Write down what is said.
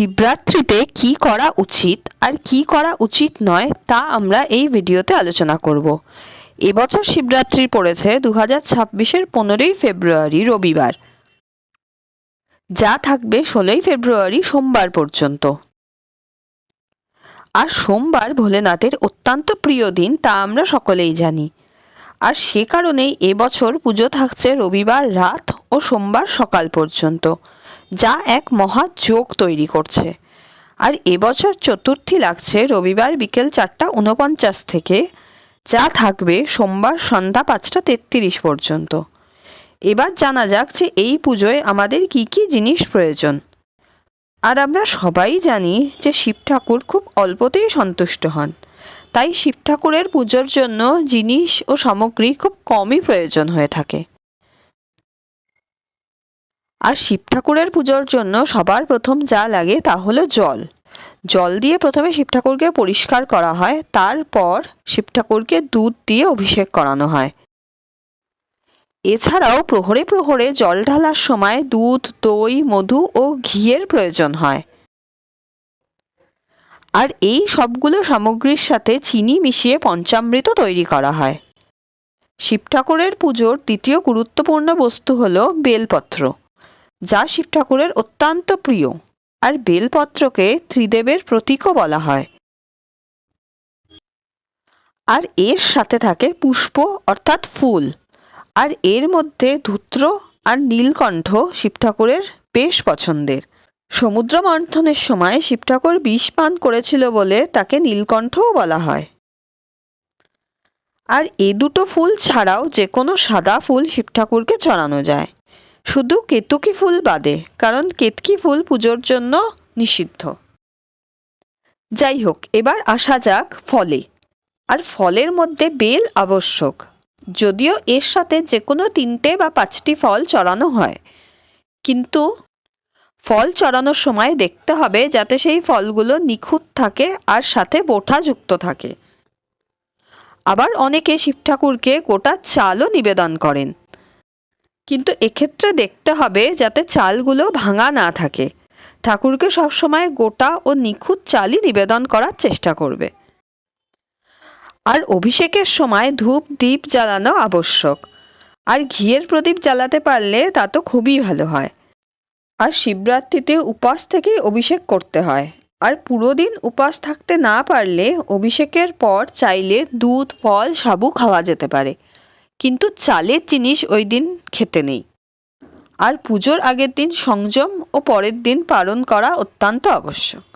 শিবরাত্রিতে কি করা উচিত আর কি করা উচিত নয় তা আমরা এই ভিডিওতে আলোচনা করব। এবছর শিবরাত্রি পড়েছে 2026-এর 15ই ফেব্রুয়ারি রবিবার, যা থাকবে 16ই ফেব্রুয়ারি সোমবার পর্যন্ত। আর সোমবার ভোলেনাথের অত্যন্ত প্রিয় দিন, তা আমরা সকলেই জানি। আর সে কারণেই এবছর পুজো থাকছে রবিবার রাত ও সোমবার সকাল পর্যন্ত, যা এক মহা যোগ তৈরি করছে। আর এবছর চতুর্থী লাগছে রবিবার বিকেল 4:49 থেকে, যা থাকবে সোমবার সন্ধ্যা 5:33 পর্যন্ত। এবার জানা যাক যে এই পুজোয় আমাদের কি কি জিনিস প্রয়োজন। আর আমরা সবাই জানি যে শিব ঠাকুর খুব অল্পতেই সন্তুষ্ট হন, তাই শিব ঠাকুরের পুজোর জন্য জিনিস ও সামগ্রী খুব কমই প্রয়োজন হয়ে থাকে। আর শিব ঠাকুরের পুজোর জন্য সবার প্রথম যা লাগে তা হলো জল। জল দিয়ে প্রথমে শিব ঠাকুরকে পরিষ্কার করা হয়, তারপর শিব ঠাকুরকে দুধ দিয়ে অভিষেক করানো হয়। এছাড়াও প্রহরে প্রহরে জল ঢালার সময় দুধ, দই, মধু ও ঘিয়ের প্রয়োজন হয়। আর এই সবগুলো সামগ্রীর সাথে চিনি মিশিয়ে পঞ্চামৃত তৈরি করা হয়। শিব ঠাকুরের পুজোর দ্বিতীয় গুরুত্বপূর্ণ বস্তু হলো বেলপত্র, যা শিব ঠাকুরের অত্যন্ত প্রিয়। আর বেলপত্রকে ত্রিদেবের প্রতীকও বলা হয়। আর এর সাথে থাকে পুষ্প অর্থাৎ ফুল। আর এর মধ্যে ধূত্র আর নীলকণ্ঠ শিব ঠাকুরের বেশ পছন্দের। সমুদ্র মন্থনের সময় শিব ঠাকুর বিষ পান করেছিল বলে তাকে নীলকণ্ঠও বলা হয়। আর এ দুটো ফুল ছাড়াও যে কোনো সাদা ফুল শিব ঠাকুরকে চড়ানো যায়, শুধু কেতকী ফুল বাদে, কারণ কেতকী ফুল পুজোর জন্য নিষিদ্ধ। যাই হোক, এবার আসা যাক ফলে। আর ফলের মধ্যে বেল আবশ্যক, যদিও এর সাথে যে কোনো 3টে বা 5টি ফল চড়ানো হয়, কিন্তু ফল চড়ানোর সময় দেখতে হবে যাতে সেই ফলগুলো নিখুঁত থাকে আর সাথে বোঁটা যুক্ত থাকে। আবার অনেকে শিব ঠাকুরকে গোটা চালও নিবেদন করেন, কিন্তু এক্ষেত্রে দেখতে হবে যাতে চালগুলো ভাঙা না থাকে। ঠাকুরকে সবসময় গোটা ও নিখুঁত চালই নিবেদন করার চেষ্টা করবে। আর অভিষেকের সময় ধূপ দীপ জ্বালানো আবশ্যক। আর ঘিয়ের প্রদীপ জ্বালাতে পারলে তা তো খুবই ভালো হয়। আর শিবরাত্রিতে উপবাস থেকেই অভিষেক করতে হয়। আর পুরো দিন উপবাস থাকতে না পারলে অভিষেকের পর চাইলে দুধ, ফল, সাবু খাওয়া যেতে পারে, কিন্তু চালের জিনিস ওই দিন খেতে নেই। আর পুজোর আগের দিন সংযম ও পরের দিন পালন করা অত্যন্ত আবশ্যক।